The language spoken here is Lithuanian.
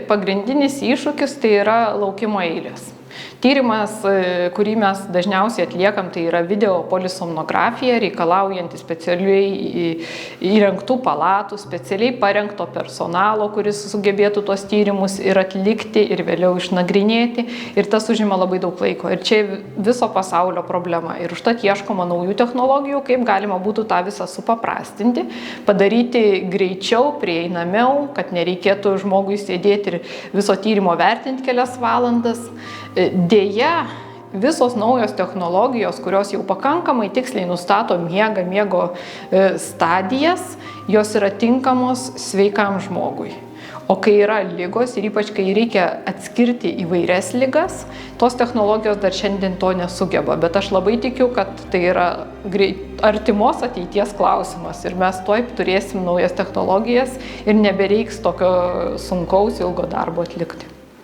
Pagrindinis iššūkis tai yra laukimo eilės. Tyrimas, kurį mes dažniausiai atliekam, tai yra video polisomnografija, reikalaujanti specialiai įrengtų palatų, specialiai parengto personalo, kuris sugebėtų tos tyrimus ir atlikti, ir vėliau išnagrinėti. Ir tas užima labai daug laiko. Ir čia viso pasaulio problema. Ir užtat ieškoma naujų technologijų, kaip galima būtų tą visą supaprastinti, padaryti greičiau, prieinamiau, kad nereikėtų žmogui sėdėti ir viso tyrimo vertinti kelias valandas. Deja, visos naujos technologijos, kurios jau pakankamai tiksliai nustato miego stadijas, jos yra tinkamos sveikam žmogui. O kai yra ligos ir ypač kai reikia atskirti įvairias ligas, tos technologijos dar šiandien to nesugeba. Bet aš labai tikiu, kad tai yra artimos ateities klausimas ir mes tuoj turėsim naujas technologijas ir nebereiks tokio sunkaus ilgo darbo atlikti.